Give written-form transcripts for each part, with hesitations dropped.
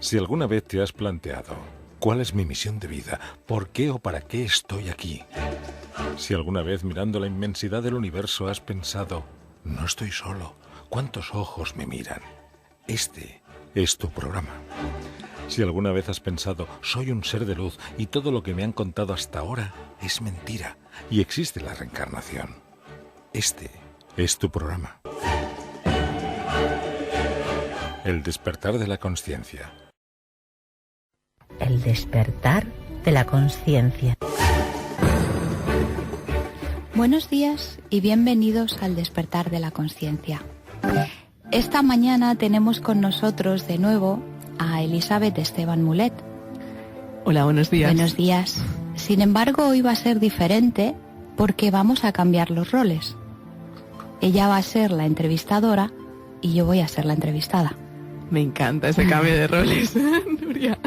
Si alguna vez te has planteado cuál es mi misión de vida, por qué o para qué estoy aquí, si alguna vez mirando la inmensidad del universo has pensado, no estoy solo, ¿cuántos ojos me miran? Este es tu programa. Si alguna vez has pensado, soy un ser de luz y todo lo que me han contado hasta ahora es mentira y existe la reencarnación, este es tu programa. El despertar de la conciencia. El despertar de la conciencia. Buenos días y bienvenidos al despertar de la conciencia. Esta mañana tenemos con nosotros de nuevo a Elizabeth Esteban Mulet. Hola, buenos días. Buenos días. Sin embargo, hoy va a ser diferente porque vamos a cambiar los roles. Ella va a ser la entrevistadora y yo voy a ser la entrevistada. Me encanta ese cambio de roles, Nuria.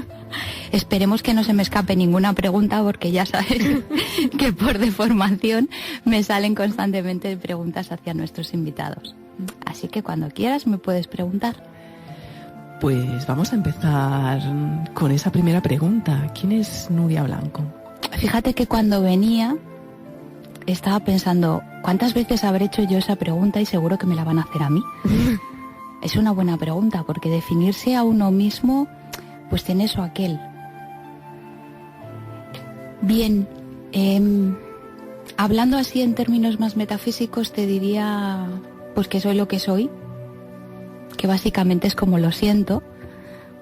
Esperemos que no se me escape ninguna pregunta porque ya sabes que por deformación me salen constantemente preguntas hacia nuestros invitados. Así que cuando quieras me puedes preguntar. Pues vamos a empezar con esa primera pregunta. ¿Quién es Nuria Blanco? Fíjate que cuando venía estaba pensando cuántas veces habré hecho yo esa pregunta y seguro que me la van a hacer a mí. Es una buena pregunta porque definirse a uno mismo pues tiene eso aquel. Bien, hablando así en términos más metafísicos te diría pues que soy lo que soy, que básicamente es como lo siento,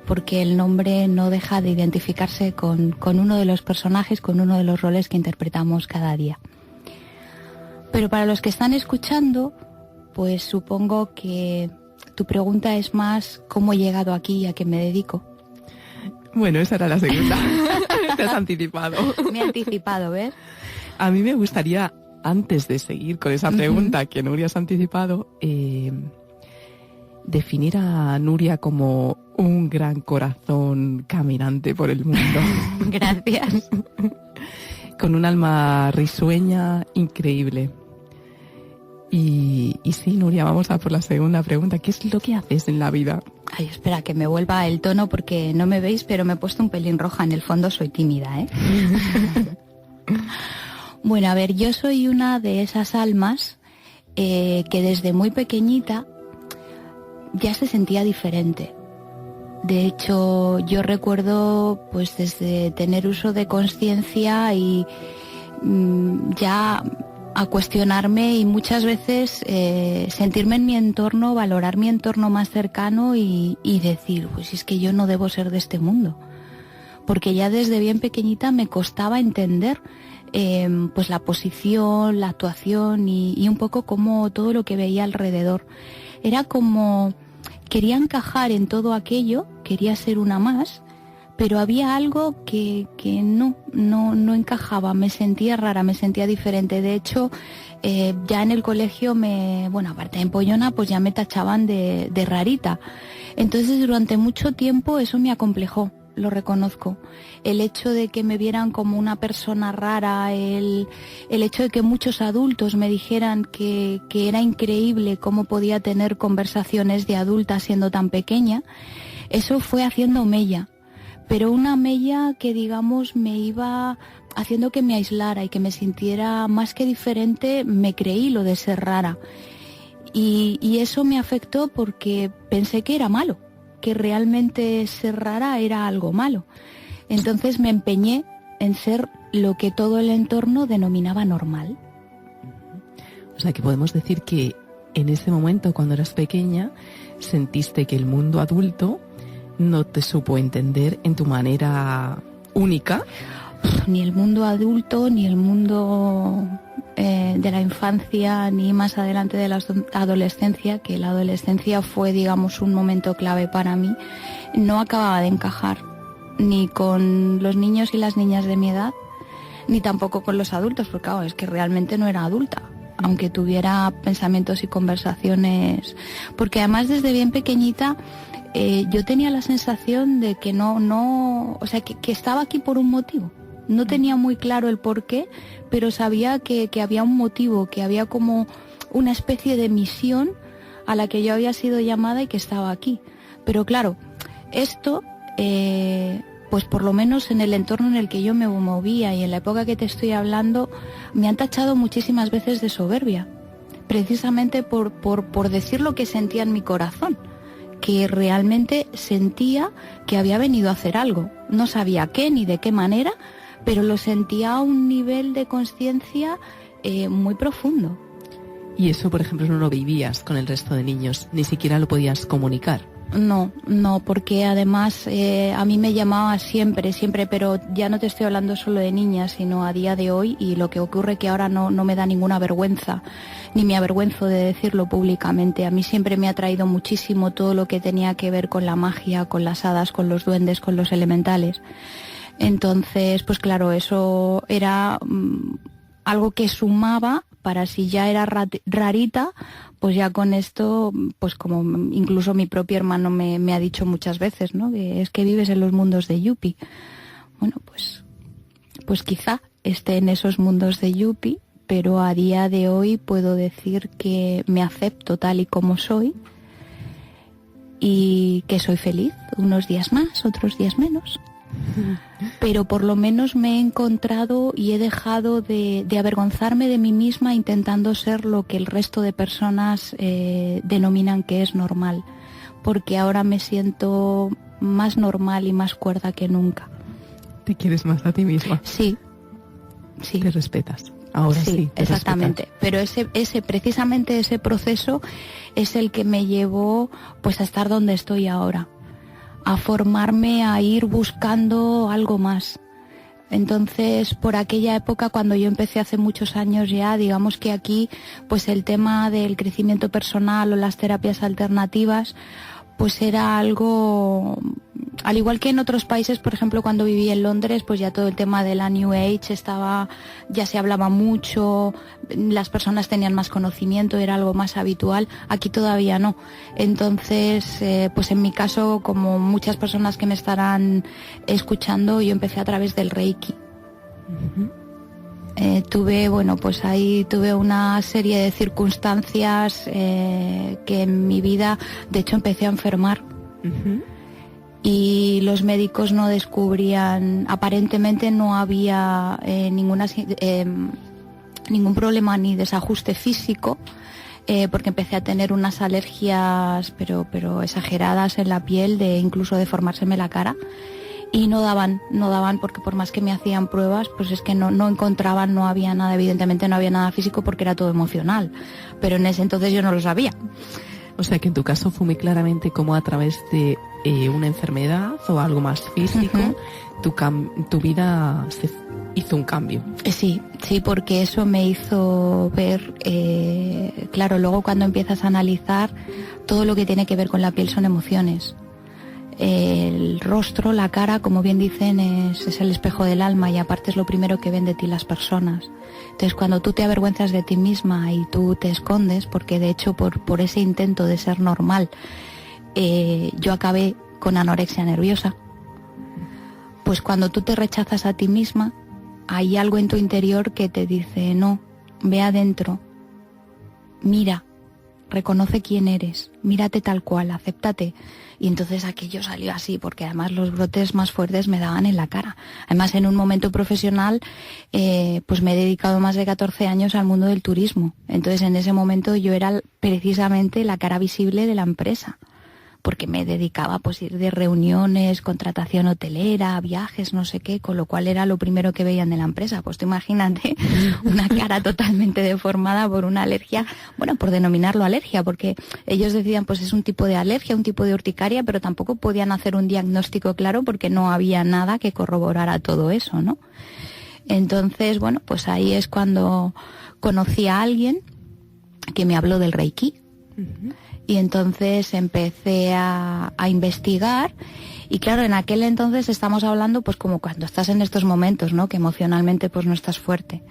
porque el nombre no deja de identificarse con uno de los personajes, con uno de los roles que interpretamos cada día. Pero para los que están escuchando, pues supongo que tu pregunta es más cómo he llegado aquí y a qué me dedico. Bueno, esa era la segunda. Te has anticipado. Me he anticipado, ¿ves? A mí me gustaría, antes de seguir con esa pregunta que Nuria has anticipado, definir a Nuria como un gran corazón caminante por el mundo. Gracias. Con un alma risueña increíble. Y sí, Nuria, vamos a por la segunda pregunta. ¿Qué es lo que haces en la vida? Ay, espera, que me vuelva el tono porque no me veis, pero me he puesto un pelín roja. En el fondo soy tímida, ¿eh? Bueno, a ver, yo soy una de esas almas que desde muy pequeñita ya se sentía diferente. De hecho, yo recuerdo pues desde tener uso de conciencia y ya a cuestionarme y muchas veces sentirme en mi entorno, valorar mi entorno más cercano y decir, pues es que yo no debo ser de este mundo. Porque ya desde bien pequeñita me costaba entender pues la posición, la actuación y un poco como todo lo que veía alrededor. Era como quería encajar en todo aquello, quería ser una más, pero había algo que no encajaba, me sentía rara, me sentía diferente. De hecho, ya en el colegio aparte de empollona, pues ya me tachaban de rarita. Entonces durante mucho tiempo eso me acomplejó, lo reconozco. El hecho de que me vieran como una persona rara, el hecho de que muchos adultos me dijeran que era increíble cómo podía tener conversaciones de adulta siendo tan pequeña, eso fue haciendo mella. Pero una mella que, digamos, me iba haciendo que me aislara y que me sintiera más que diferente, me creí lo de ser rara. Y eso me afectó porque pensé que era malo, que realmente ser rara era algo malo. Entonces me empeñé en ser lo que todo el entorno denominaba normal. O sea, que podemos decir que en ese momento, cuando eras pequeña, sentiste que el mundo adulto no te supo entender en tu manera única. Ni el mundo adulto, ni el mundo de la infancia, ni más adelante de la adolescencia, que la adolescencia fue, digamos, un momento clave para mí, no acababa de encajar, ni con los niños y las niñas de mi edad, ni tampoco con los adultos, porque claro, es que realmente no era adulta, aunque tuviera pensamientos y conversaciones, porque además desde bien pequeñita yo tenía la sensación de que que estaba aquí por un motivo. No tenía muy claro el por qué, pero sabía que había un motivo, que había como una especie de misión a la que yo había sido llamada y que estaba aquí. Pero claro, esto pues por lo menos en el entorno en el que yo me movía y en la época que te estoy hablando, me han tachado muchísimas veces de soberbia, precisamente por decir lo que sentía en mi corazón, que realmente sentía que había venido a hacer algo. No sabía qué ni de qué manera, pero lo sentía a un nivel de conciencia muy profundo. Y eso, por ejemplo, no lo vivías con el resto de niños, ni siquiera lo podías comunicar. No, porque además a mí me llamaba siempre, pero ya no te estoy hablando solo de niñas, sino a día de hoy, y lo que ocurre que ahora no me da ninguna vergüenza, ni me avergüenzo de decirlo públicamente. A mí siempre me ha traído muchísimo todo lo que tenía que ver con la magia, con las hadas, con los duendes, con los elementales. Entonces, pues claro, eso era algo que sumaba para si ya era rarita, pues ya con esto, pues como incluso mi propio hermano me ha dicho muchas veces, ¿no? Que es que vives en los mundos de Yupi. Bueno, pues quizá esté en esos mundos de Yupi, pero a día de hoy puedo decir que me acepto tal y como soy y que soy feliz, unos días más, otros días menos. Pero por lo menos me he encontrado y he dejado de avergonzarme de mí misma intentando ser lo que el resto de personas denominan que es normal, porque ahora me siento más normal y más cuerda que nunca. ¿Te quieres más a ti misma? Sí. Te respetas. Ahora sí, exactamente. Respetas. Pero precisamente ese proceso es el que me llevó pues a estar donde estoy ahora, a formarme, a ir buscando algo más. Entonces, por aquella época, cuando yo empecé hace muchos años ya, digamos que aquí, pues el tema del crecimiento personal o las terapias alternativas, pues era algo, al igual que en otros países, por ejemplo, cuando viví en Londres, pues ya todo el tema de la New Age ya se hablaba mucho, las personas tenían más conocimiento, era algo más habitual. Aquí todavía no. Entonces, pues en mi caso, como muchas personas que me estarán escuchando, yo empecé a través del Reiki. Uh-huh. Tuve una serie de circunstancias que en mi vida, de hecho, empecé a enfermar. Uh-huh. Y los médicos no descubrían, aparentemente no había ningún problema ni desajuste físico, porque empecé a tener unas alergias pero exageradas en la piel, de incluso deformárseme la cara. Y no daban porque por más que me hacían pruebas, pues es que no encontraban, no había nada, evidentemente no había nada físico porque era todo emocional, pero en ese entonces yo no lo sabía. O sea que en tu caso fue muy claramente como a través de una enfermedad o algo más físico, uh-huh, tu vida se hizo un cambio. Sí, porque eso me hizo ver, claro, luego cuando empiezas a analizar, todo lo que tiene que ver con la piel son emociones. El rostro, la cara, como bien dicen, es el espejo del alma, y aparte es lo primero que ven de ti las personas. Entonces, cuando tú te avergüenzas de ti misma y tú te escondes, porque de hecho por ese intento de ser normal, yo acabé con anorexia nerviosa, pues cuando tú te rechazas a ti misma, hay algo en tu interior que te dice: no, ve adentro, mira, reconoce quién eres, mírate tal cual, acéptate. Y entonces aquello salió así, porque además los brotes más fuertes me daban en la cara. Además, en un momento profesional, pues me he dedicado más de 14 años al mundo del turismo. Entonces, en ese momento yo era precisamente la cara visible de la empresa, porque me dedicaba pues ir de reuniones, contratación hotelera, viajes, no sé qué, con lo cual era lo primero que veían de la empresa. Pues tú imagínate una cara totalmente deformada por una alergia, bueno, por denominarlo alergia, porque ellos decían pues es un tipo de alergia, un tipo de urticaria, pero tampoco podían hacer un diagnóstico claro porque no había nada que corroborara todo eso, ¿no? Entonces, bueno, pues ahí es cuando conocí a alguien que me habló del Reiki. Uh-huh. Y entonces empecé a investigar, y claro, en aquel entonces estamos hablando pues como cuando estás en estos momentos, ¿no? Que emocionalmente pues no estás fuerte.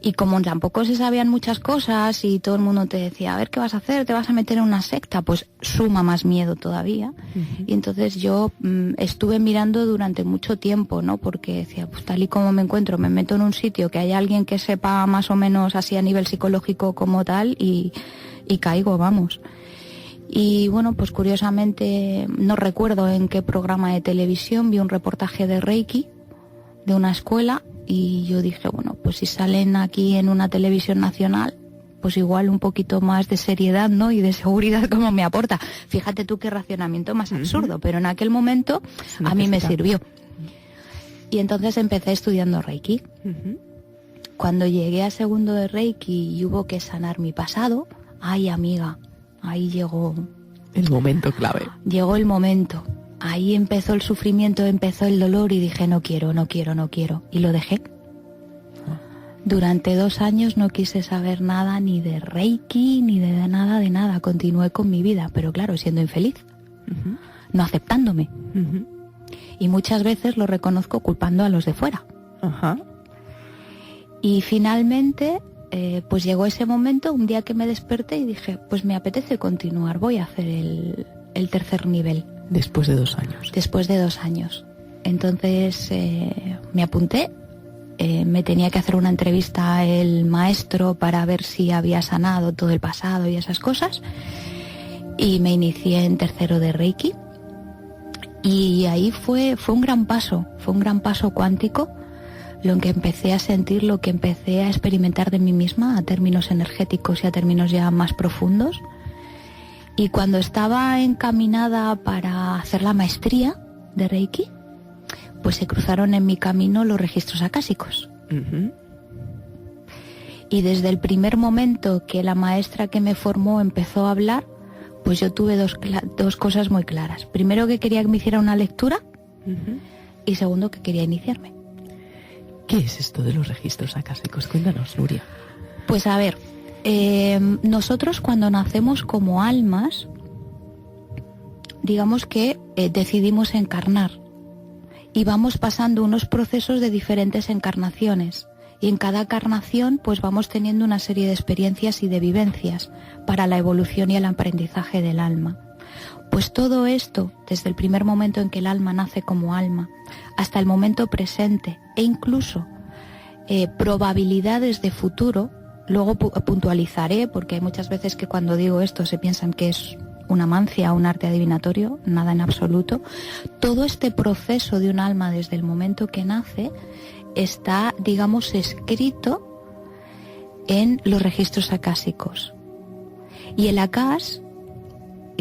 Y como tampoco se sabían muchas cosas y todo el mundo te decía, a ver qué vas a hacer, te vas a meter en una secta, pues suma más miedo todavía. Uh-huh. Y entonces yo estuve mirando durante mucho tiempo, ¿no? Porque decía, pues tal y como me encuentro, me meto en un sitio que haya alguien que sepa más o menos así a nivel psicológico como tal y caigo, vamos. Y bueno, pues curiosamente, no recuerdo en qué programa de televisión, vi un reportaje de Reiki de una escuela y yo dije, bueno, pues si salen aquí en una televisión nacional, pues igual un poquito más de seriedad, ¿no? Y de seguridad como me aporta. Fíjate tú qué racionamiento más absurdo, pero en aquel momento a mí me sirvió. Y entonces empecé estudiando Reiki. Cuando llegué a segundo de Reiki y hubo que sanar mi pasado, ay amiga, ahí llegó el momento clave. Llegó el momento. Ahí empezó el sufrimiento, empezó el dolor y dije no quiero. Y lo dejé. Durante 2 años no quise saber nada ni de Reiki, ni de nada. Continué con mi vida, pero claro, siendo infeliz. No aceptándome. Y muchas veces lo reconozco culpando a los de fuera. Y finalmente, pues llegó ese momento, un día que me desperté y dije, pues me apetece continuar, voy a hacer el tercer nivel. Después de 2 años. Después de 2 años. Entonces me apunté. Me tenía que hacer una entrevista el maestro para ver si había sanado todo el pasado y esas cosas. Y me inicié en tercero de Reiki. Y ahí fue un gran paso cuántico, lo que empecé a sentir, lo que empecé a experimentar de mí misma a términos energéticos y a términos ya más profundos. Y cuando estaba encaminada para hacer la maestría de Reiki, pues se cruzaron en mi camino los registros acásicos. Y desde el primer momento que la maestra que me formó empezó a hablar, pues yo tuve dos cosas muy claras. Primero, que quería que me hiciera una lectura y segundo, que quería iniciarme. ¿Qué es esto de los registros acásicos? Cuéntanos, Nuria. Pues a ver, nosotros cuando nacemos como almas, digamos que decidimos encarnar. Y vamos pasando unos procesos de diferentes encarnaciones. Y en cada encarnación pues vamos teniendo una serie de experiencias y de vivencias para la evolución y el aprendizaje del alma. Pues todo esto, desde el primer momento en que el alma nace como alma, hasta el momento presente e incluso probabilidades de futuro, luego puntualizaré, porque hay muchas veces que cuando digo esto se piensan que es una mancia, un arte adivinatorio, nada en absoluto. Todo este proceso de un alma desde el momento que nace está, digamos, escrito en los registros acásicos. Y el acás,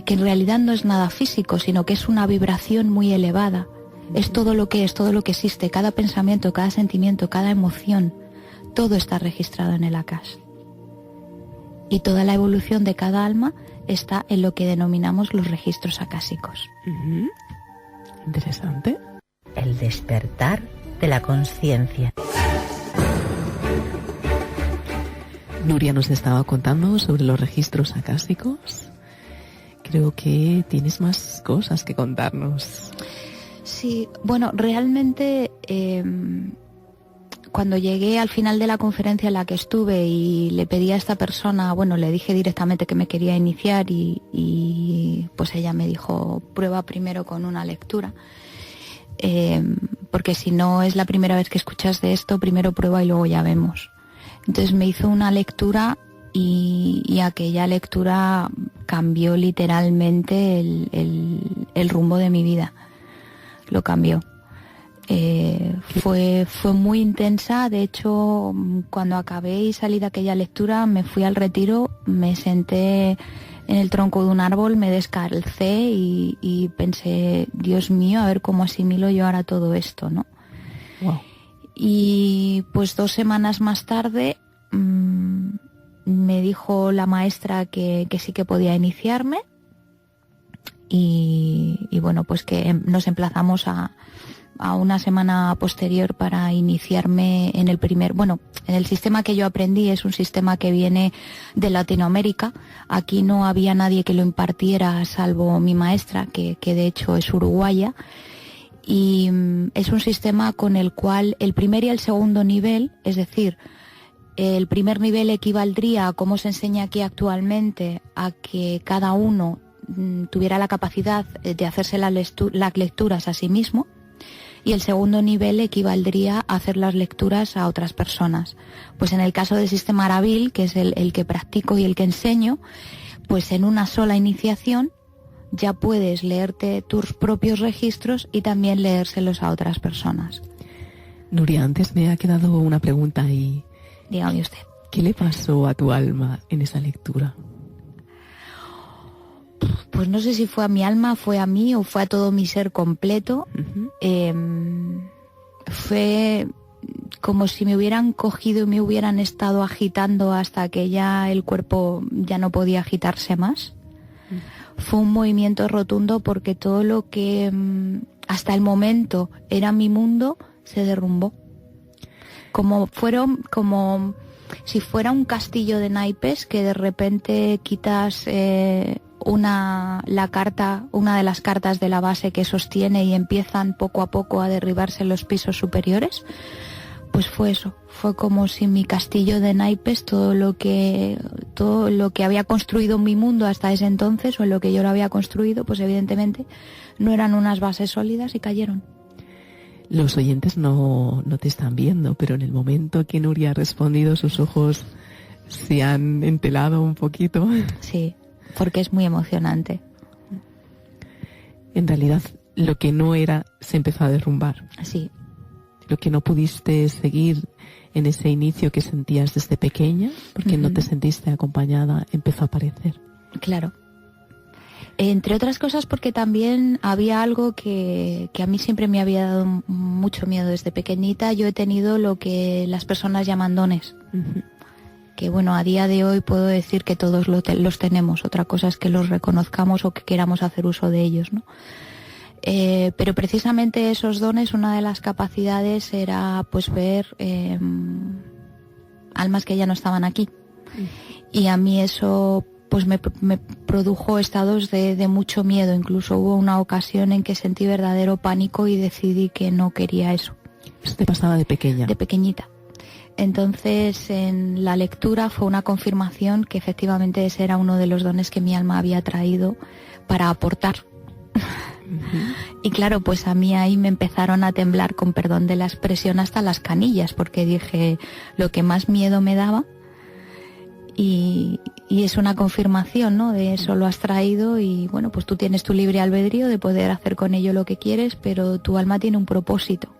que en realidad no es nada físico, sino que es una vibración muy elevada, es todo lo que existe, cada pensamiento, cada sentimiento, cada emoción, todo está registrado en el acás. Y toda la evolución de cada alma está en lo que denominamos los registros acásicos. Interesante. El despertar de la conciencia. Nuria nos estaba contando sobre los registros acásicos. Creo que tienes más cosas que contarnos. Sí, bueno, realmente cuando llegué al final de la conferencia en la que estuve y le pedí a esta persona, bueno, le dije directamente que me quería iniciar y pues ella me dijo, prueba primero con una lectura, porque si no es la primera vez que escuchas de esto, primero prueba y luego ya vemos. Entonces me hizo una lectura y aquella lectura cambió literalmente el rumbo de mi vida, lo cambió. Fue muy intensa. De hecho, cuando acabé y salí de aquella lectura, me fui al retiro, me senté en el tronco de un árbol, me descalcé y pensé, Dios mío, a ver cómo asimilo yo ahora todo esto, ¿no? Wow. Y pues 2 semanas más tarde me dijo la maestra que sí que podía iniciarme y bueno, pues que nos emplazamos a una semana posterior para iniciarme en el sistema que yo aprendí. Es un sistema que viene de Latinoamérica. Aquí no había nadie que lo impartiera salvo mi maestra, que de hecho es uruguaya, y es un sistema con el cual el primer y el segundo nivel, es decir, el primer nivel equivaldría a cómo se enseña aquí actualmente, a que cada uno tuviera la capacidad de hacerse las lecturas a sí mismo, y el segundo nivel equivaldría a hacer las lecturas a otras personas. Pues en el caso del sistema Arabil, que es el que practico y el que enseño, pues en una sola iniciación ya puedes leerte tus propios registros y también leérselos a otras personas. Nuria, antes me ha quedado una pregunta ahí. Dígame usted. ¿Qué le pasó a tu alma en esa lectura? Pues no sé si fue a mi alma, fue a mí o fue a todo mi ser completo. Fue como si me hubieran cogido y me hubieran estado agitando hasta que ya el cuerpo ya no podía agitarse más. Fue un movimiento rotundo porque todo lo que hasta el momento era mi mundo se derrumbó. Como si fuera un castillo de naipes que de repente quitas una de las cartas de la base que sostiene y empiezan poco a poco a derribarse los pisos superiores. Pues fue eso, fue como si mi castillo de naipes, todo lo que había construido mi mundo hasta ese entonces, o en lo que yo lo había construido, pues evidentemente no eran unas bases sólidas y cayeron. Los oyentes no te están viendo, pero en el momento que Nuria ha respondido, sus ojos se han entelado un poquito. Sí, porque es muy emocionante. En realidad, lo que no era se empezó a derrumbar. Sí. Lo que no pudiste seguir en ese inicio que sentías desde pequeña, porque no te sentiste acompañada, empezó a aparecer. Claro. Entre otras cosas porque también había algo que a mí siempre me había dado mucho miedo desde pequeñita. Yo he tenido lo que las personas llaman dones. Que bueno, a día de hoy puedo decir que todos los tenemos. Otra cosa es que los reconozcamos o que queramos hacer uso de ellos, ¿no? Pero precisamente esos dones, una de las capacidades era pues ver almas que ya no estaban aquí. Y a mí eso pues me produjo estados de mucho miedo. Incluso hubo una ocasión en que sentí verdadero pánico y decidí que no quería eso. ¿Eso te pasaba de pequeña? De pequeñita. Entonces en la lectura fue una confirmación que efectivamente ese era uno de los dones que mi alma había traído para aportar. Y claro, pues a mí ahí me empezaron a temblar, con perdón de la expresión, hasta las canillas, porque dije lo que más miedo me daba, y es una confirmación, ¿no? De eso lo has traído y bueno, pues tú tienes tu libre albedrío de poder hacer con ello lo que quieres, pero tu alma tiene un propósito,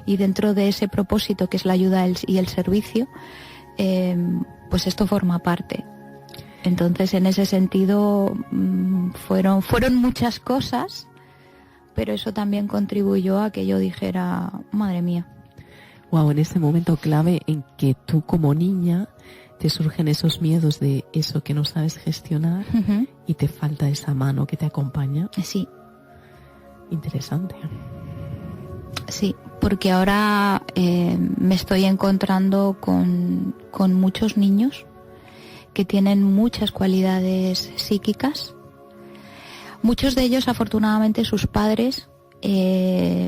y dentro de ese propósito, que es la ayuda y el servicio, pues esto forma parte. Entonces en ese sentido fueron muchas cosas, pero eso también contribuyó a que yo dijera, madre mía. Wow, en ese momento clave en que tú como niña te surgen esos miedos de eso que no sabes gestionar y te falta esa mano que te acompaña. Sí. Interesante. Sí, porque ahora me estoy encontrando con muchos niños que tienen muchas cualidades psíquicas. Muchos de ellos, afortunadamente, sus padres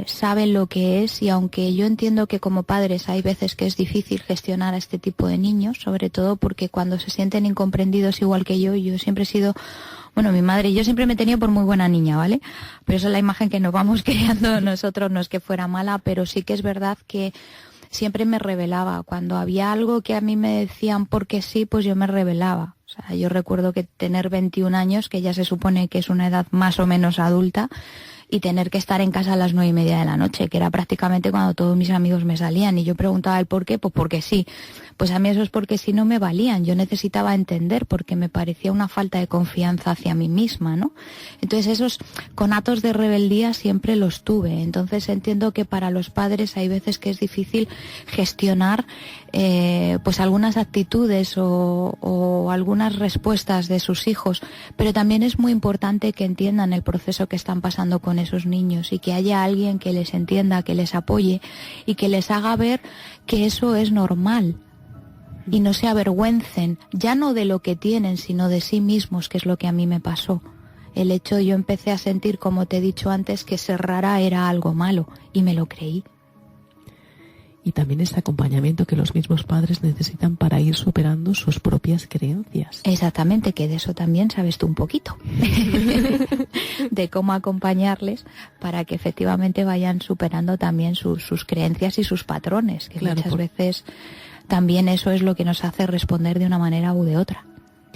saben lo que es, y aunque yo entiendo que como padres hay veces que es difícil gestionar a este tipo de niños, sobre todo porque cuando se sienten incomprendidos igual que yo siempre he sido, bueno, mi madre, yo siempre me he tenido por muy buena niña, ¿vale? Pero esa es la imagen que nos vamos creando nosotros, no es que fuera mala, pero sí que es verdad que siempre me rebelaba. Cuando había algo que a mí me decían porque sí, pues yo me rebelaba. O sea, yo recuerdo que tener 21 años, que ya se supone que es una edad más o menos adulta, y tener que estar en casa a las 9:30 de la noche, que era prácticamente cuando todos mis amigos me salían, y yo preguntaba el por qué, pues porque sí. Pues a mí esos porque sí no me valían, yo necesitaba entender, porque me parecía una falta de confianza hacia mí misma, ¿no? Entonces esos conatos de rebeldía siempre los tuve. Entonces entiendo que para los padres hay veces que es difícil gestionar pues algunas actitudes o algunas respuestas de sus hijos, pero también es muy importante que entiendan el proceso que están pasando con esos niños, y que haya alguien que les entienda, que les apoye y que les haga ver que eso es normal. Y no se avergüencen, ya no de lo que tienen, sino de sí mismos, que es lo que a mí me pasó. El hecho, yo empecé a sentir, como te he dicho antes, que ser rara era algo malo, y me lo creí. Y también ese acompañamiento que los mismos padres necesitan para ir superando sus propias creencias. Exactamente, que de eso también sabes tú un poquito. De cómo acompañarles para que efectivamente vayan superando también sus creencias y sus patrones, que claro, muchas veces también eso es lo que nos hace responder de una manera u de otra.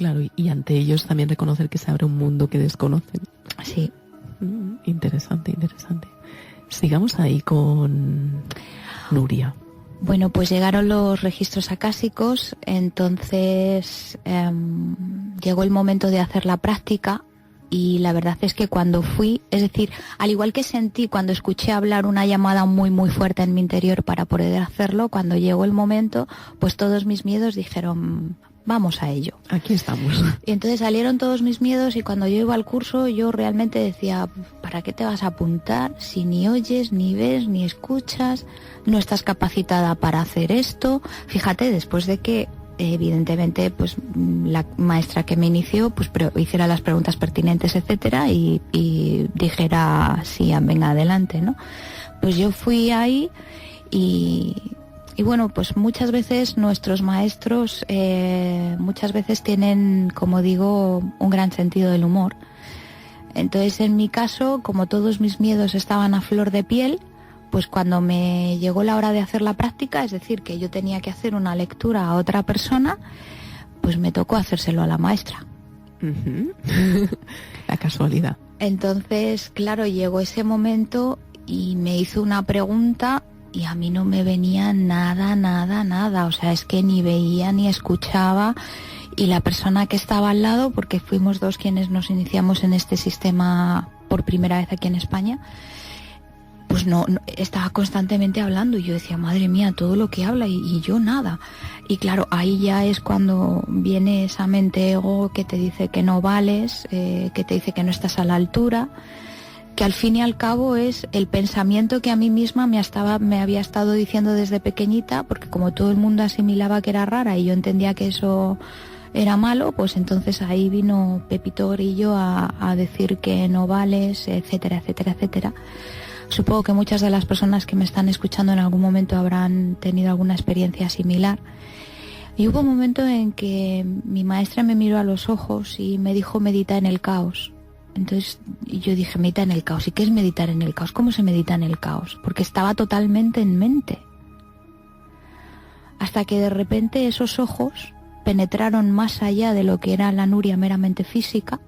Claro, y ante ellos también reconocer que se abre un mundo que desconocen. Sí. Interesante. Sigamos ahí con Nuria. Bueno, pues llegaron los registros acásicos, entonces llegó el momento de hacer la práctica y la verdad es que cuando fui, es decir, al igual que sentí cuando escuché hablar una llamada muy muy fuerte en mi interior para poder hacerlo, cuando llegó el momento, pues todos mis miedos dijeron, vamos a ello. Aquí estamos. Y entonces salieron todos mis miedos y cuando yo iba al curso yo realmente decía, ¿para qué te vas a apuntar si ni oyes, ni ves, ni escuchas? No estás capacitada para hacer esto. Fíjate, después de que evidentemente pues la maestra que me inició pues hiciera las preguntas pertinentes, etcétera, y dijera sí, venga adelante, ¿no? Pues yo fui ahí y bueno, pues muchas veces nuestros maestros muchas veces tienen, como digo, un gran sentido del humor. Entonces, en mi caso, como todos mis miedos estaban a flor de piel, pues cuando me llegó la hora de hacer la práctica, es decir, que yo tenía que hacer una lectura a otra persona, pues me tocó hacérselo a la maestra. La casualidad. Entonces, claro, llegó ese momento y me hizo una pregunta y a mí no me venía nada, o sea, es que ni veía ni escuchaba, y la persona que estaba al lado, porque fuimos dos quienes nos iniciamos en este sistema por primera vez aquí en España, pues no estaba constantemente hablando y yo decía, madre mía, todo lo que habla y yo nada. Y claro, ahí ya es cuando viene esa mente ego que te dice que no vales, que te dice que no estás a la altura, que al fin y al cabo es el pensamiento que a mí misma me había estado diciendo desde pequeñita, porque como todo el mundo asimilaba que era rara y yo entendía que eso era malo, pues entonces ahí vino Pepito Grillo a decir que no vales, etcétera, etcétera, etcétera. Supongo que muchas de las personas que me están escuchando en algún momento habrán tenido alguna experiencia similar. Y hubo un momento en que mi maestra me miró a los ojos y me dijo, medita en el caos. Entonces yo dije, medita en el caos. ¿Y qué es meditar en el caos? ¿Cómo se medita en el caos? Porque estaba totalmente en mente. Hasta que de repente esos ojos penetraron más allá de lo que era la Nuria meramente física.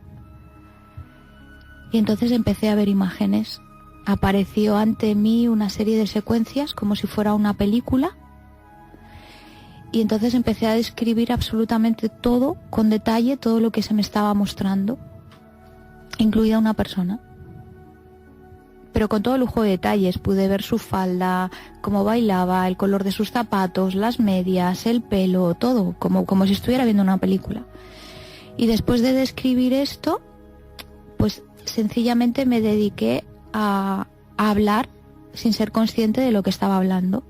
Y entonces empecé a ver imágenes. Apareció ante mí una serie de secuencias como si fuera una película. Y entonces empecé a describir absolutamente todo, con detalle, todo lo que se me estaba mostrando, incluida una persona. Pero con todo lujo de detalles, pude ver su falda, cómo bailaba, el color de sus zapatos, las medias, el pelo, todo, como si estuviera viendo una película. Y después de describir esto, pues sencillamente me dediqué a hablar sin ser consciente de lo que estaba hablando.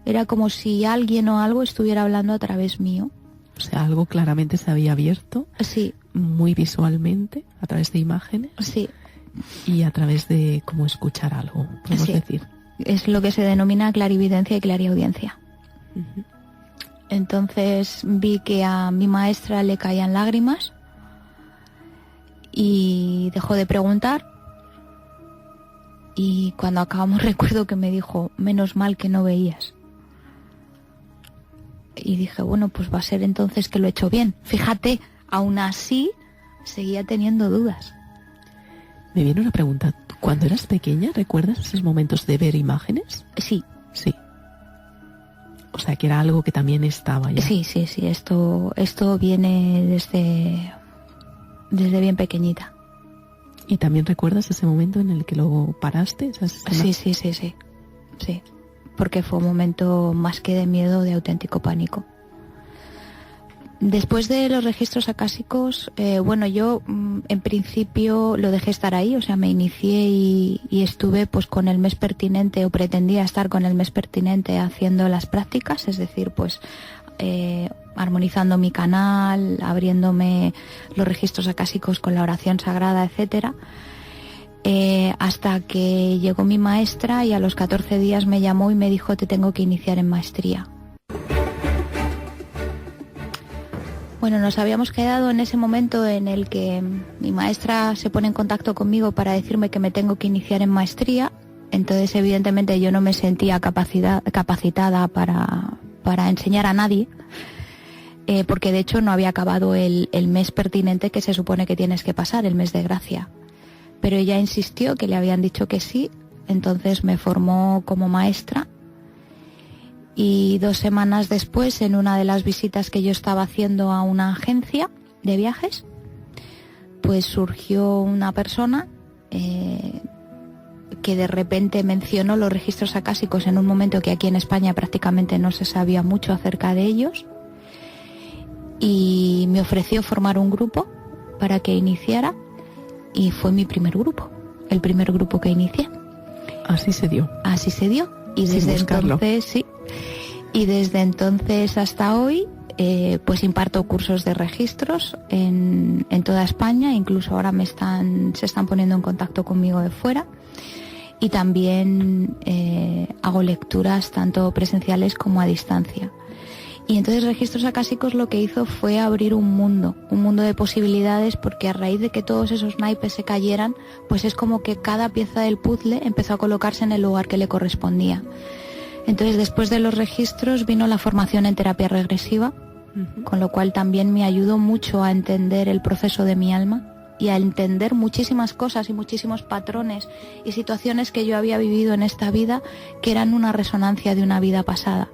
Era como si alguien o algo estuviera hablando a través mío. O sea, algo claramente se había abierto. Sí. Muy visualmente, a través de imágenes. Sí. Y a través de cómo escuchar algo, podemos decir. Es lo que se denomina clarividencia y clariaudiencia. Uh-huh. Entonces vi que a mi maestra le caían lágrimas y dejó de preguntar. Y cuando acabamos recuerdo que me dijo, menos mal que no veías. Y dije, bueno, pues va a ser entonces que lo he hecho bien. Fíjate, aún así seguía teniendo dudas. Me viene una pregunta. Cuando eras pequeña, ¿recuerdas esos momentos de ver imágenes? Sí. Sí. O sea, que era algo que también estaba ya. Sí. Esto viene desde bien pequeñita. ¿Y también recuerdas ese momento en el que luego paraste? Sí. Porque fue un momento más que de miedo, de auténtico pánico. Después de los registros acásicos, bueno, yo en principio lo dejé estar ahí, o sea, me inicié y estuve pues con el mes pertinente, o pretendía estar con el mes pertinente haciendo las prácticas, es decir, pues armonizando mi canal, abriéndome los registros acásicos con la oración sagrada, etcétera, hasta que llegó mi maestra y a los 14 días me llamó y me dijo, te tengo que iniciar en maestría. Bueno, nos habíamos quedado en ese momento en el que mi maestra se pone en contacto conmigo para decirme que me tengo que iniciar en maestría. Entonces, evidentemente, yo no me sentía capacitada para enseñar a nadie. porque de hecho no había acabado el mes pertinente que se supone que tienes que pasar, el mes de gracia. Pero ella insistió que le habían dicho que sí, entonces me formó como maestra. Y 2 semanas después, en una de las visitas que yo estaba haciendo a una agencia de viajes, pues surgió una persona que de repente mencionó los registros acásicos en un momento que aquí en España prácticamente no se sabía mucho acerca de ellos, y me ofreció formar un grupo para que iniciara, y fue mi primer grupo, el primer grupo que inicié. Así se dio. Así se dio. Y desde entonces, sí. Y desde entonces hasta hoy, pues imparto cursos de registros en toda España. Incluso ahora se están poniendo en contacto conmigo de fuera. Y también hago lecturas tanto presenciales como a distancia. Y entonces Registros Acásicos lo que hizo fue abrir un mundo de posibilidades, porque a raíz de que todos esos naipes se cayeran, pues es como que cada pieza del puzzle empezó a colocarse en el lugar que le correspondía. Entonces, después de los registros vino la formación en terapia regresiva, con lo cual también me ayudó mucho a entender el proceso de mi alma y a entender muchísimas cosas y muchísimos patrones y situaciones que yo había vivido en esta vida, que eran una resonancia de una vida pasada.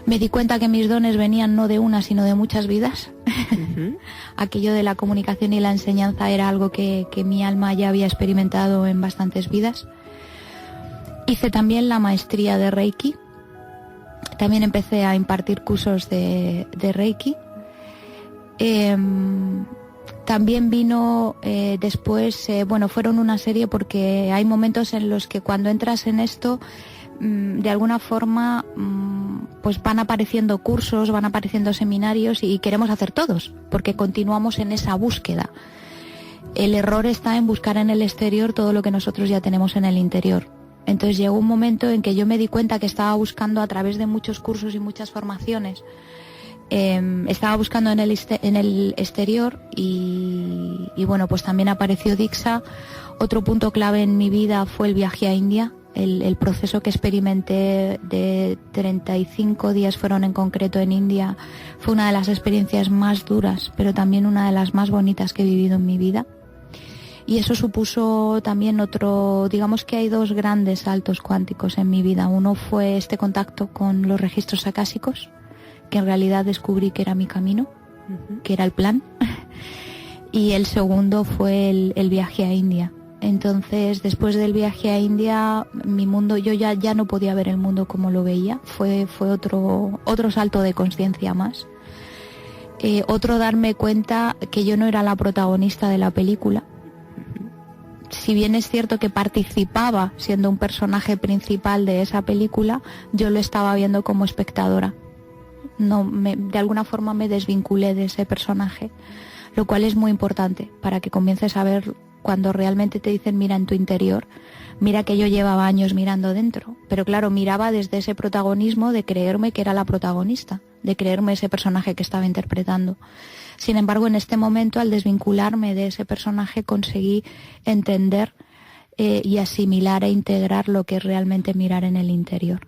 Me di cuenta que mis dones venían no de una, sino de muchas vidas. Aquello de la comunicación y la enseñanza era algo que mi alma ya había experimentado en bastantes vidas. Hice también la maestría de Reiki. También empecé a impartir cursos de Reiki. También vino después, fueron una serie, porque hay momentos en los que cuando entras en esto, de alguna forma, pues van apareciendo cursos, van apareciendo seminarios y queremos hacer todos, porque continuamos en esa búsqueda. El error está en buscar en el exterior todo lo que nosotros ya tenemos en el interior. Entonces llegó un momento en que yo me di cuenta que estaba buscando a través de muchos cursos y muchas formaciones. Estaba buscando en el exterior y bueno, pues también apareció Diksha. Otro punto clave en mi vida fue el viaje a India. El proceso que experimenté de 35 días fueron en concreto en India. Fue una de las experiencias más duras, pero también una de las más bonitas que he vivido en mi vida. Y eso supuso también digamos que hay 2 grandes saltos cuánticos en mi vida. Uno fue este contacto con los registros acásicos, que en realidad descubrí que era mi camino, que era el plan. Y el segundo fue el viaje a India. Entonces, después del viaje a India, mi mundo, yo ya no podía ver el mundo como lo veía. Fue otro salto de conciencia más. Otro darme cuenta que yo no era la protagonista de la película. Si bien es cierto que participaba siendo un personaje principal de esa película, yo lo estaba viendo como espectadora. De alguna forma me desvinculé de ese personaje, lo cual es muy importante para que comiences a ver. Cuando realmente te dicen mira en tu interior, mira que yo llevaba años mirando dentro, pero claro, miraba desde ese protagonismo de creerme que era la protagonista, de creerme ese personaje que estaba interpretando. Sin embargo, en este momento, al desvincularme de ese personaje, conseguí entender y asimilar e integrar lo que es realmente mirar en el interior.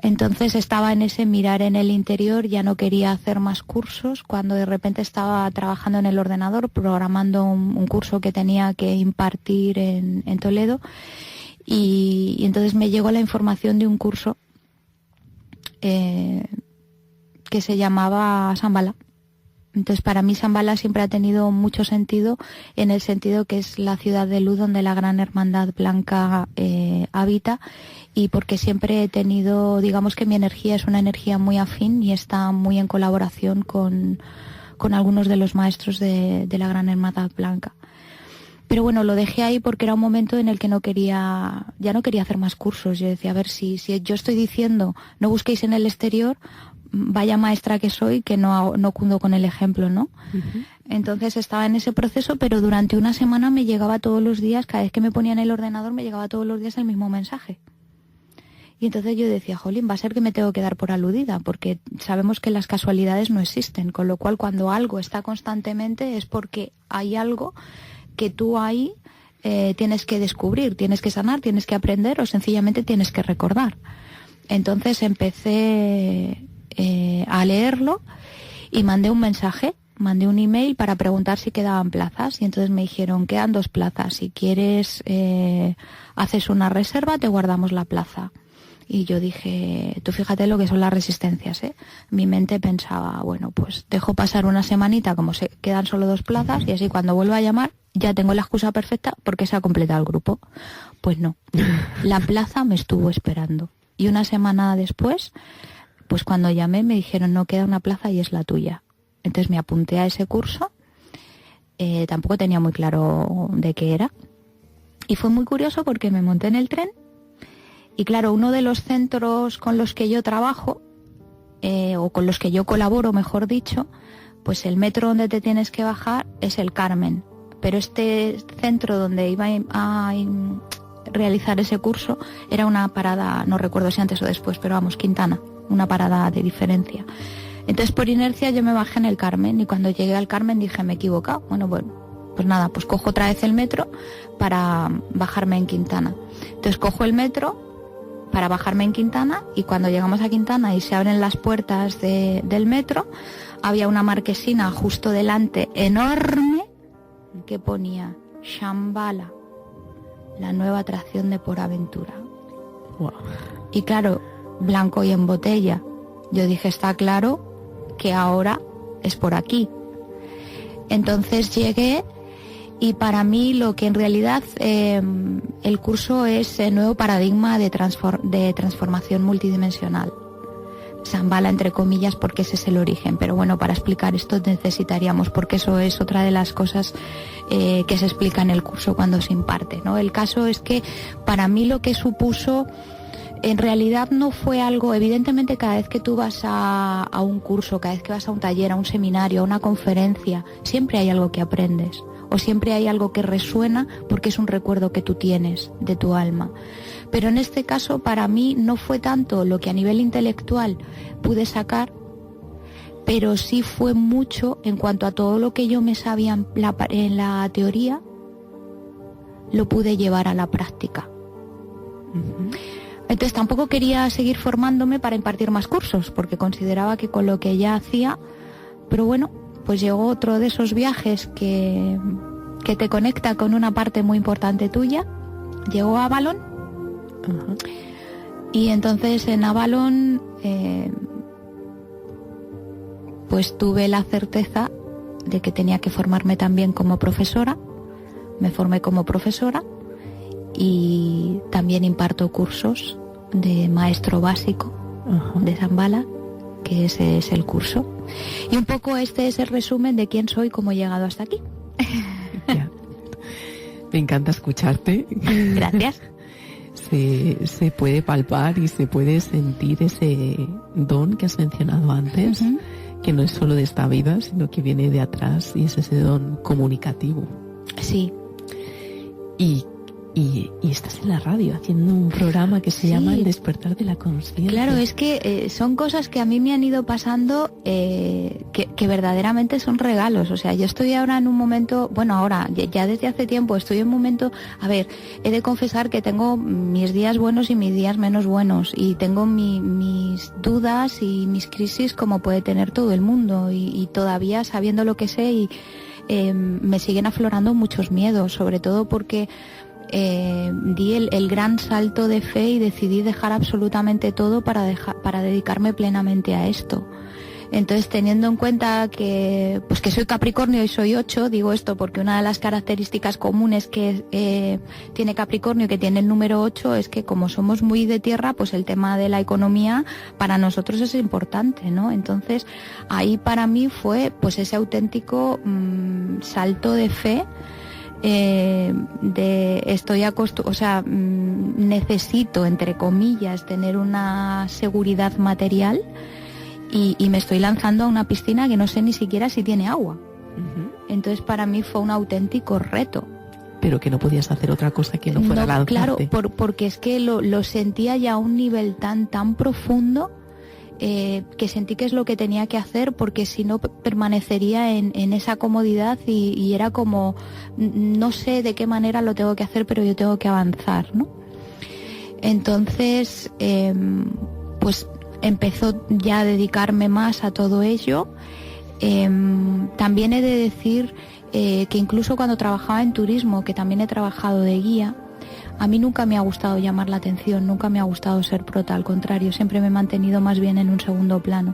Entonces estaba en ese mirar en el interior, ya no quería hacer más cursos, cuando de repente estaba trabajando en el ordenador, programando un curso que tenía que impartir en Toledo, y entonces me llegó la información de un curso que se llamaba Shambhala. Entonces para mí Shambhala siempre ha tenido mucho sentido, en el sentido que es la ciudad de luz donde la gran hermandad blanca habita, y porque siempre he tenido, digamos que mi energía es una energía muy afín y está muy en colaboración con algunos de los maestros de la gran hermandad blanca. Pero bueno, lo dejé ahí porque era un momento en el que ya no quería hacer más cursos. Yo decía, a ver, si yo estoy diciendo no busquéis en el exterior, vaya maestra que soy, que no cundo con el ejemplo, ¿no? Entonces estaba en ese proceso, pero durante una semana me llegaba todos los días, cada vez que me ponía en el ordenador, me llegaba todos los días el mismo mensaje. Y entonces yo decía, jolín, va a ser que me tengo que dar por aludida, porque sabemos que las casualidades no existen, con lo cual cuando algo está constantemente es porque hay algo que tú ahí tienes que descubrir, tienes que sanar, tienes que aprender o sencillamente tienes que recordar. Entonces empecé a leerlo y mandé un mensaje, mandé un email para preguntar si quedaban plazas y entonces me dijeron, quedan 2 plazas, si quieres haces una reserva, te guardamos la plaza. Y yo dije, tú fíjate lo que son las resistencias, ¿eh? Mi mente pensaba, bueno, pues dejo pasar una semanita como se quedan solo 2 plazas y así cuando vuelva a llamar ya tengo la excusa perfecta porque se ha completado el grupo. Pues no, la plaza me estuvo esperando. Y una semana después, pues cuando llamé me dijeron, no, queda una plaza y es la tuya. Entonces me apunté a ese curso, tampoco tenía muy claro de qué era. Y fue muy curioso porque me monté en el tren y claro, uno de los centros con los que yo trabajo, o con los que yo colaboro, mejor dicho, pues el metro donde te tienes que bajar es el Carmen. Pero este centro donde iba a realizar ese curso era una parada, no recuerdo si antes o después, pero vamos, Quintana, una parada de diferencia. Entonces por inercia yo me bajé en el Carmen y cuando llegué al Carmen dije, me he equivocado. Bueno, pues nada, pues cojo otra vez el metro para bajarme en Quintana. Entonces cojo el metro para bajarme en Quintana y cuando llegamos a Quintana y se abren las puertas del metro, había una marquesina justo delante enorme que ponía Shambhala, la nueva atracción de Por Aventura. Wow. Y claro, blanco y en botella. Yo dije, está claro que ahora es por aquí. Entonces llegué y para mí lo que en realidad el curso es el nuevo paradigma de transformación multidimensional. Shambhala entre comillas porque ese es el origen, pero bueno, para explicar esto necesitaríamos, porque eso es otra de las cosas que se explica en el curso cuando se imparte, ¿no? El caso es que para mí lo que supuso en realidad no fue algo, evidentemente cada vez que tú vas a un curso, cada vez que vas a un taller, a un seminario, a una conferencia, siempre hay algo que aprendes o siempre hay algo que resuena porque es un recuerdo que tú tienes de tu alma. Pero en este caso para mí no fue tanto lo que a nivel intelectual pude sacar, pero sí fue mucho en cuanto a todo lo que yo me sabía en la teoría, lo pude llevar a la práctica. Uh-huh. Entonces tampoco quería seguir formándome para impartir más cursos, porque consideraba que con lo que ya hacía, pero bueno, pues llegó otro de esos viajes que te conecta con una parte muy importante tuya, llegó a Avalon. Uh-huh. Y entonces en Avalon pues tuve la certeza de que tenía que formarme también como profesora. Me formé como profesora y también imparto cursos de maestro básico de Shambhala, que ese es el curso. Y un poco este es el resumen de quién soy, cómo he llegado hasta aquí. Ya. Me encanta escucharte. Gracias. Se puede palpar y se puede sentir ese don que has mencionado antes, uh-huh, que no es solo de esta vida, sino que viene de atrás y es ese don comunicativo. Sí. Y estás en la radio haciendo un programa que se llama El Despertar de la Conciencia. Claro, es que son cosas que a mí me han ido pasando que verdaderamente son regalos. O sea, yo estoy ahora en un momento, bueno, ahora, ya desde hace tiempo estoy en un momento, a ver, he de confesar que tengo mis días buenos y mis días menos buenos y tengo mis dudas y mis crisis como puede tener todo el mundo y todavía sabiendo lo que sé y me siguen aflorando muchos miedos, sobre todo porque di el gran salto de fe y decidí dejar absolutamente todo para dedicarme plenamente a esto. Entonces, teniendo en cuenta que soy Capricornio y soy 8, digo esto porque una de las características comunes que tiene Capricornio y que tiene el número 8 es que como somos muy de tierra, pues el tema de la economía para nosotros es importante, ¿no? Entonces, ahí para mí fue pues ese auténtico salto de fe. Necesito, entre comillas, tener una seguridad material y me estoy lanzando a una piscina que no sé ni siquiera si tiene agua. Uh-huh. Entonces para mí fue un auténtico reto. Pero que no podías hacer otra cosa que no fuera lanzarte. Claro, porque es que lo sentía ya a un nivel tan profundo que sentí que es lo que tenía que hacer, porque si no permanecería en esa comodidad y era como, no sé de qué manera lo tengo que hacer, pero yo tengo que avanzar, ¿no? Entonces, pues empezó ya a dedicarme más a todo ello. También he de decir que incluso cuando trabajaba en turismo, que también he trabajado de guía, a mí nunca me ha gustado llamar la atención, nunca me ha gustado ser prota, al contrario, siempre me he mantenido más bien en un segundo plano.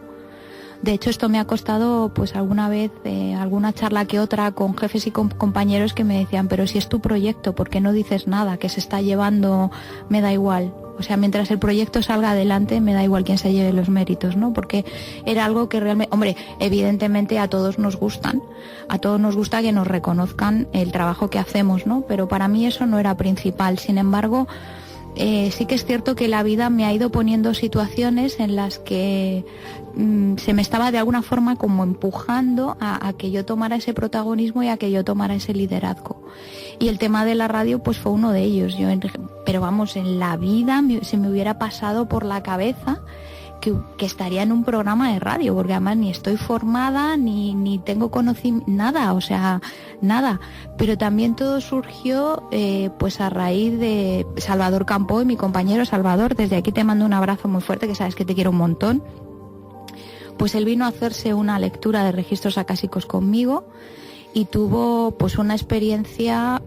De hecho, esto me ha costado, pues alguna vez, alguna charla que otra con jefes y con compañeros que me decían, pero si es tu proyecto, ¿por qué no dices nada? Que se está llevando, me da igual. O sea, mientras el proyecto salga adelante, me da igual quién se lleve los méritos, ¿no? Porque era algo que realmente, hombre, evidentemente a todos nos gusta que nos reconozcan el trabajo que hacemos, ¿no? Pero para mí eso no era principal. Sin embargo, sí que es cierto que la vida me ha ido poniendo situaciones en las que se me estaba de alguna forma como empujando a que yo tomara ese protagonismo y a que yo tomara ese liderazgo. Y el tema de la radio pues fue uno de ellos. Pero vamos, en la vida se me hubiera pasado por la cabeza que estaría en un programa de radio, porque además ni estoy formada, ni tengo conocimiento, nada, o sea, nada. Pero también todo surgió pues a raíz de Salvador Campo y mi compañero Salvador. Desde aquí te mando un abrazo muy fuerte, que sabes que te quiero un montón. Pues él vino a hacerse una lectura de registros acásicos conmigo y tuvo pues una experiencia.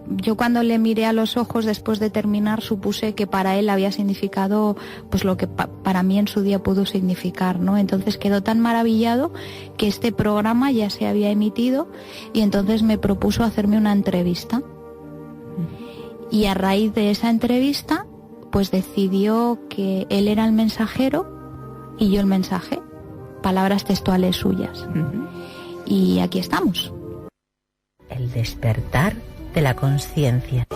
Yo cuando le miré a los ojos después de terminar supuse que para él había significado pues lo que para mí en su día pudo significar, ¿no? Entonces quedó tan maravillado que este programa ya se había emitido y entonces me propuso hacerme una entrevista. Y a raíz de esa entrevista pues decidió que él era el mensajero y yo el mensaje, palabras textuales suyas. Y aquí estamos. El despertar de la conciencia.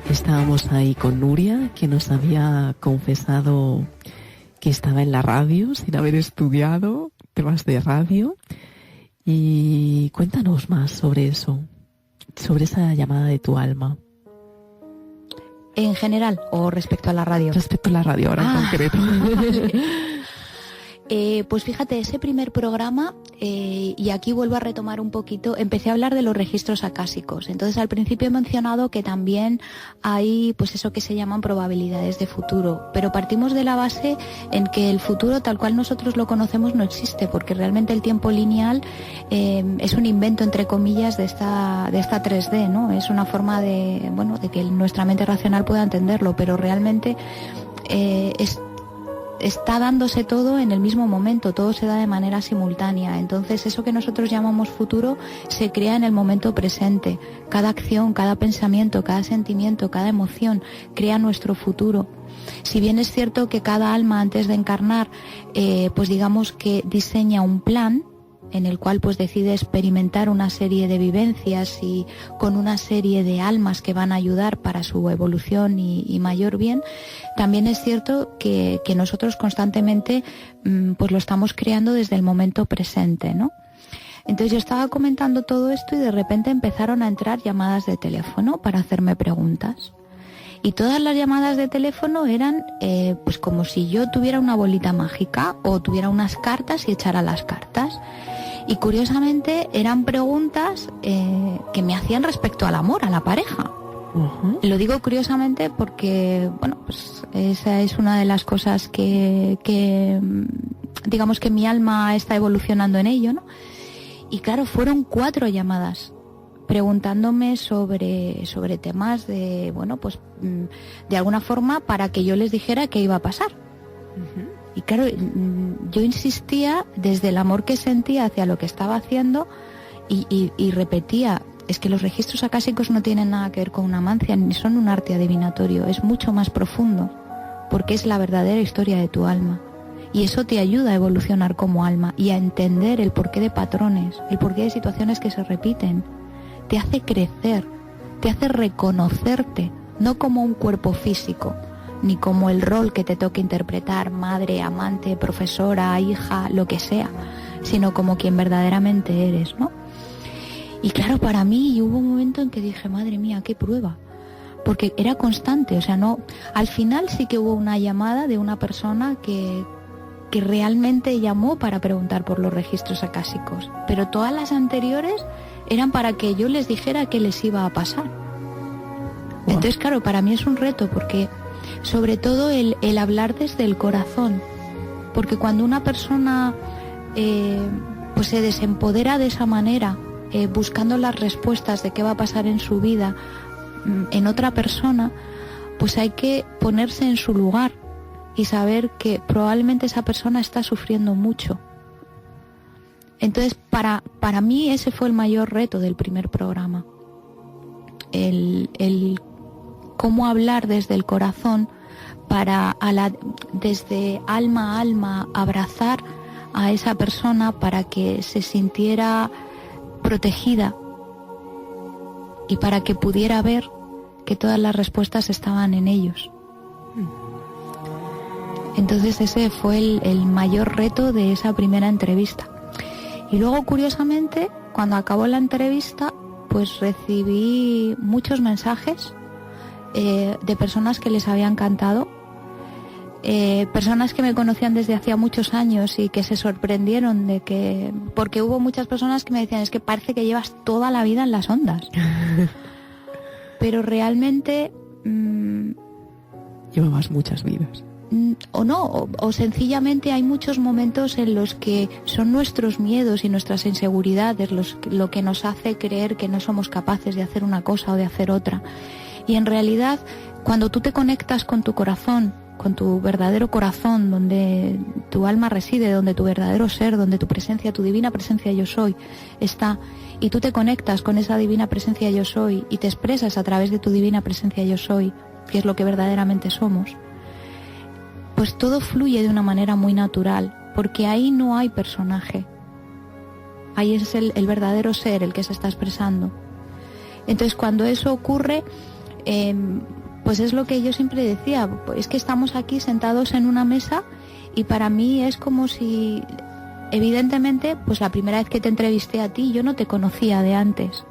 Estábamos ahí con Nuria, que nos había confesado que estaba en la radio sin haber estudiado temas de radio. Y cuéntanos más sobre eso, sobre esa llamada de tu alma. ¿En general o respecto a la radio? Respecto a la radio, ahora en concreto. Pues fíjate, ese primer programa, y aquí vuelvo a retomar un poquito, empecé a hablar de los registros acásicos. Entonces al principio he mencionado que también hay pues eso que se llaman probabilidades de futuro, pero partimos de la base en que el futuro tal cual nosotros lo conocemos no existe, porque realmente el tiempo lineal es un invento entre comillas de esta 3D, ¿no? Es una forma de que nuestra mente racional pueda entenderlo, pero realmente está dándose todo en el mismo momento, todo se da de manera simultánea. Entonces eso que nosotros llamamos futuro se crea en el momento presente. Cada acción, cada pensamiento, cada sentimiento, cada emoción crea nuestro futuro. Si bien es cierto que cada alma antes de encarnar pues digamos que diseña un plan en el cual pues decide experimentar una serie de vivencias y con una serie de almas que van a ayudar para su evolución y mayor bien, también es cierto que nosotros constantemente pues lo estamos creando desde el momento presente, ¿no? Entonces yo estaba comentando todo esto y de repente empezaron a entrar llamadas de teléfono para hacerme preguntas. Y todas las llamadas de teléfono eran pues como si yo tuviera una bolita mágica o tuviera unas cartas y echara las cartas. Y curiosamente eran preguntas que me hacían respecto al amor, a la pareja. Lo digo curiosamente porque, bueno, pues esa es una de las cosas que digamos que mi alma está evolucionando en ello, ¿no? Y claro, fueron 4 llamadas preguntándome sobre temas de, bueno, pues de alguna forma para que yo les dijera qué iba a pasar. Y claro, yo insistía desde el amor que sentía hacia lo que estaba haciendo y repetía, es que los registros acásicos no tienen nada que ver con una mancia, ni son un arte adivinatorio, es mucho más profundo, porque es la verdadera historia de tu alma. Y eso te ayuda a evolucionar como alma y a entender el porqué de patrones, el porqué de situaciones que se repiten. Te hace crecer, te hace reconocerte, no como un cuerpo físico, ni como el rol que te toque interpretar, madre, amante, profesora, hija, lo que sea, sino como quien verdaderamente eres, ¿no? Y claro, para mí hubo un momento en que dije, madre mía, qué prueba, porque era constante, o sea, no, al final sí que hubo una llamada de una persona que realmente llamó para preguntar por los registros acásicos, pero todas las anteriores eran para que yo les dijera qué les iba a pasar. Entonces, claro, para mí es un reto porque sobre todo el hablar desde el corazón, porque cuando una persona pues se desempodera de esa manera, buscando las respuestas de qué va a pasar en su vida en otra persona, pues hay que ponerse en su lugar y saber que probablemente esa persona está sufriendo mucho. Entonces, para mí ese fue el mayor reto del primer programa. El cómo hablar desde el corazón para desde alma a alma abrazar a esa persona para que se sintiera protegida y para que pudiera ver que todas las respuestas estaban en ellos. Entonces ese fue el mayor reto de esa primera entrevista. Y luego, curiosamente, cuando acabó la entrevista, pues recibí muchos mensajes de personas que les había encantado, personas que me conocían desde hacía muchos años y que se sorprendieron de que... Porque hubo muchas personas que me decían, es que parece que llevas toda la vida en las ondas. Pero realmente... llevabas muchas vidas. O no, o sencillamente hay muchos momentos en los que son nuestros miedos y nuestras inseguridades lo que nos hace creer que no somos capaces de hacer una cosa o de hacer otra. Y en realidad, cuando tú te conectas con tu corazón, con tu verdadero corazón, donde tu alma reside, donde tu verdadero ser, donde tu presencia, tu divina presencia yo soy, está, y tú te conectas con esa divina presencia yo soy y te expresas a través de tu divina presencia yo soy, que es lo que verdaderamente somos, pues todo fluye de una manera muy natural, porque ahí no hay personaje. Ahí es el verdadero ser el que se está expresando. Entonces, cuando eso ocurre, pues es lo que yo siempre decía, es que estamos aquí sentados en una mesa y para mí es como si, evidentemente, pues la primera vez que te entrevisté a ti, yo no te conocía de antes.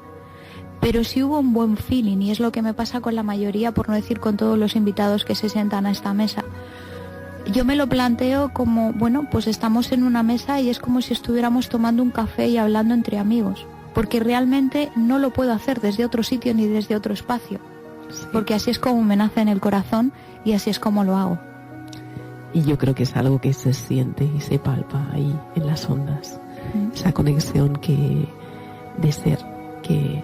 Pero sí hubo un buen feeling, y es lo que me pasa con la mayoría, por no decir con todos los invitados que se sientan a esta mesa. Yo me lo planteo como, bueno, pues estamos en una mesa y es como si estuviéramos tomando un café y hablando entre amigos, porque realmente no lo puedo hacer desde otro sitio ni desde otro espacio, sí, porque así es como me nace en el corazón y así es como lo hago. Y yo creo que es algo que se siente y se palpa ahí en las ondas, esa conexión de ser que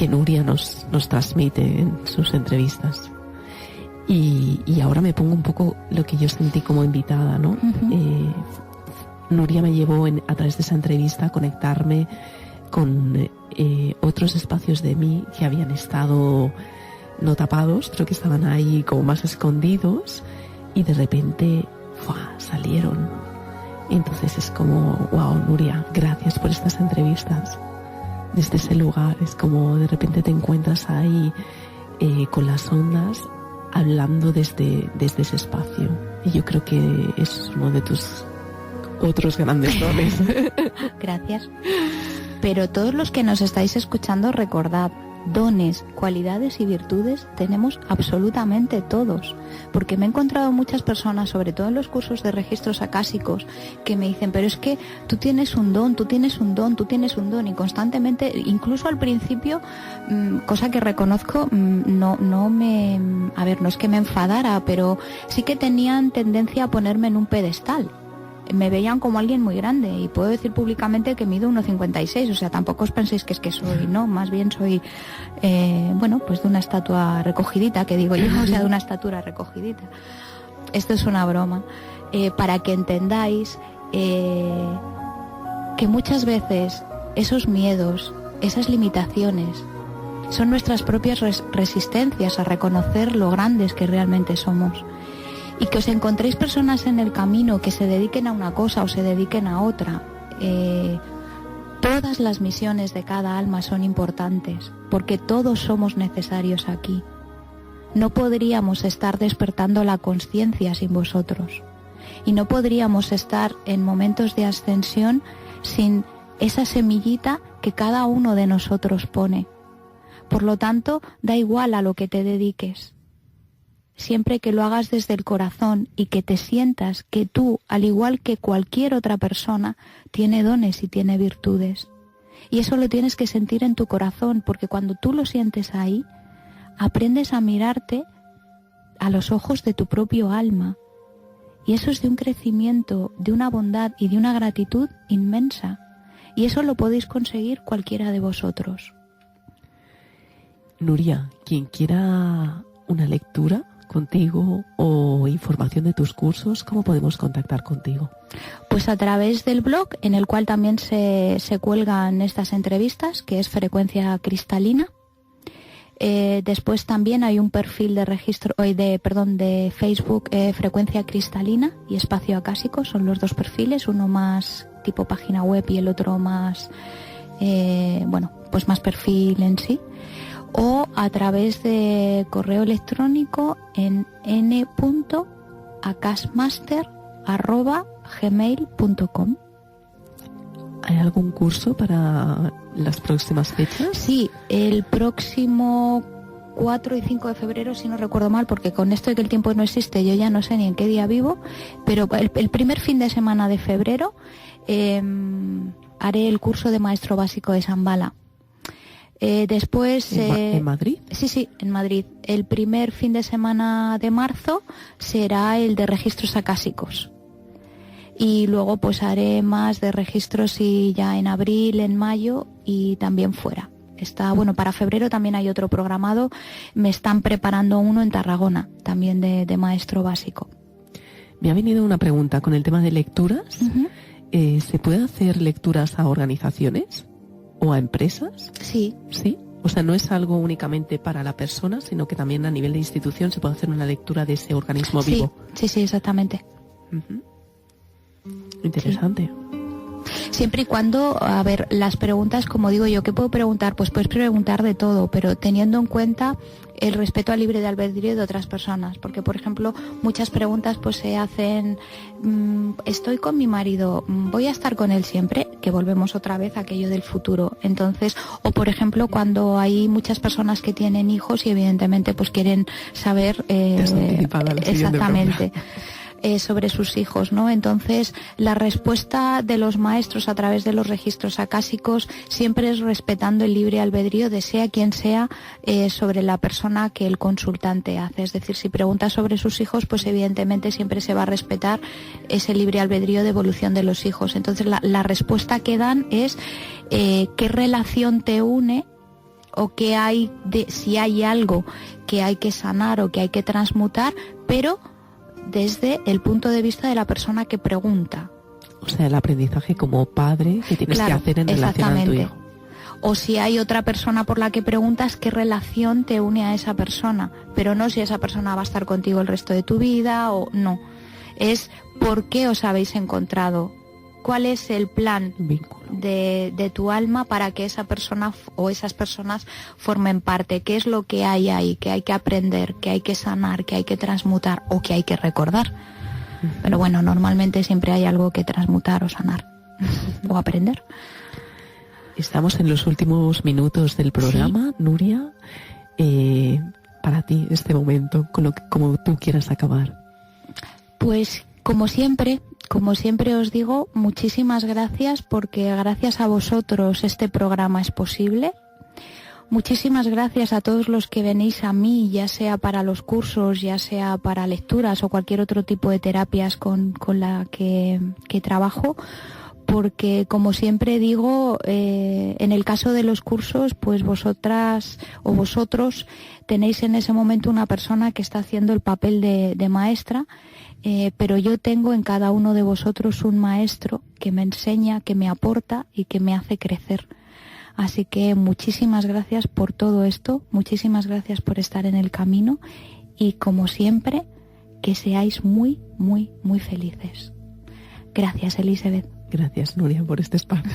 Nuria nos transmite en sus entrevistas. Y ahora me pongo un poco lo que yo sentí como invitada, ¿no? Nuria me llevó a través de esa entrevista a conectarme con otros espacios de mí que habían estado no tapados, creo que estaban ahí como más escondidos, y de repente salieron. Entonces es como, wow, Nuria, gracias por estas entrevistas. Desde ese lugar es como de repente te encuentras ahí con las ondas, hablando desde ese espacio. Y yo creo que es uno de tus otros grandes dones. Gracias. Pero todos los que nos estáis escuchando, recordad, dones, cualidades y virtudes tenemos absolutamente todos. Porque me he encontrado muchas personas, sobre todo en los cursos de registros acásicos, que me dicen, pero es que tú tienes un don, tú tienes un don, tú tienes un don. Y constantemente, incluso al principio, cosa que reconozco, no es que me enfadara, pero sí que tenían tendencia a ponerme en un pedestal. Me veían como alguien muy grande, y puedo decir públicamente que mido 1,56, o sea, tampoco os penséis que es que soy, no, más bien soy, pues de una estatua recogidita, que digo yo, o sea, de una estatura recogidita. Esto es una broma, para que entendáis que muchas veces esos miedos, esas limitaciones, son nuestras propias resistencias a reconocer lo grandes que realmente somos. Y que os encontréis personas en el camino que se dediquen a una cosa o se dediquen a otra. Todas las misiones de cada alma son importantes, porque todos somos necesarios aquí. No podríamos estar despertando la conciencia sin vosotros. Y no podríamos estar en momentos de ascensión sin esa semillita que cada uno de nosotros pone. Por lo tanto, da igual a lo que te dediques. Siempre que lo hagas desde el corazón y que te sientas que tú, al igual que cualquier otra persona, tiene dones y tiene virtudes. Y eso lo tienes que sentir en tu corazón, porque cuando tú lo sientes ahí, aprendes a mirarte a los ojos de tu propio alma. Y eso es de un crecimiento, de una bondad y de una gratitud inmensa. Y eso lo podéis conseguir cualquiera de vosotros. Nuria, quien quiera una lectura contigo o información de tus cursos, ¿cómo podemos contactar contigo? Pues a través del blog, en el cual también se cuelgan estas entrevistas, que es Frecuencia Cristalina. Después también hay un perfil de Facebook, Frecuencia Cristalina y Espacio Acásico. Son los dos perfiles, uno más tipo página web y el otro más, pues más perfil en sí. O a través de correo electrónico en n.acasmaster@gmail.com. ¿Hay algún curso para las próximas fechas? Sí, el próximo 4 y 5 de febrero, si no recuerdo mal, porque con esto de que el tiempo no existe, yo ya no sé ni en qué día vivo, pero el primer fin de semana de febrero haré el curso de Maestro Básico de Shambhala. Después... ¿En Madrid? Sí, en Madrid. El primer fin de semana de marzo será el de registros acásicos. Y luego pues haré más de registros y ya en abril, en mayo y también fuera. Para febrero también hay otro programado. Me están preparando uno en Tarragona, también de Maestro Básico. Me ha venido una pregunta con el tema de lecturas. Uh-huh. ¿Se puede hacer lecturas a organizaciones o a empresas? Sí. ¿Sí? O sea, no es algo únicamente para la persona, sino que también a nivel de institución se puede hacer una lectura de ese organismo vivo. Sí, exactamente. Uh-huh. Interesante. Sí. Siempre y cuando, las preguntas, como digo yo, ¿qué puedo preguntar? Pues puedes preguntar de todo, pero teniendo en cuenta el respeto al libre albedrío de otras personas. Porque, por ejemplo, muchas preguntas pues se hacen, estoy con mi marido, voy a estar con él siempre, que volvemos otra vez a aquello del futuro. Entonces, o por ejemplo, cuando hay muchas personas que tienen hijos y evidentemente pues quieren saber exactamente sobre sus hijos, ¿no? Entonces, la respuesta de los maestros a través de los registros acásicos siempre es respetando el libre albedrío de sea quien sea sobre la persona que el consultante hace. Es decir, si pregunta sobre sus hijos, pues evidentemente siempre se va a respetar ese libre albedrío de evolución de los hijos. Entonces, la respuesta que dan es qué relación te une o qué hay si hay algo que hay que sanar o que hay que transmutar, pero desde el punto de vista de la persona que pregunta. O sea, el aprendizaje como padre que tienes que hacer en relación a tu hijo. O si hay otra persona por la que preguntas, qué relación te une a esa persona, pero no si esa persona va a estar contigo el resto de tu vida o no. Es por qué os habéis encontrado, cuál es el plan de tu alma para que esa persona o esas personas formen parte, qué es lo que hay ahí, que hay que aprender, que hay que sanar, que hay que transmutar o que hay que recordar. Pero bueno, normalmente siempre hay algo que transmutar o sanar o aprender. Estamos en los últimos minutos del programa, sí. Nuria, para ti este momento, como tú quieras acabar. Pues como siempre os digo, muchísimas gracias, porque gracias a vosotros este programa es posible. Muchísimas gracias a todos los que venís a mí, ya sea para los cursos, ya sea para lecturas o cualquier otro tipo de terapias con la que trabajo, porque como siempre digo, en el caso de los cursos, pues vosotras o vosotros tenéis en ese momento una persona que está haciendo el papel de maestra, pero yo tengo en cada uno de vosotros un maestro que me enseña, que me aporta y que me hace crecer. Así que muchísimas gracias por todo esto, muchísimas gracias por estar en el camino y como siempre, que seáis muy, muy, muy felices. Gracias, Elizabeth. Gracias, Nuria, por este espacio.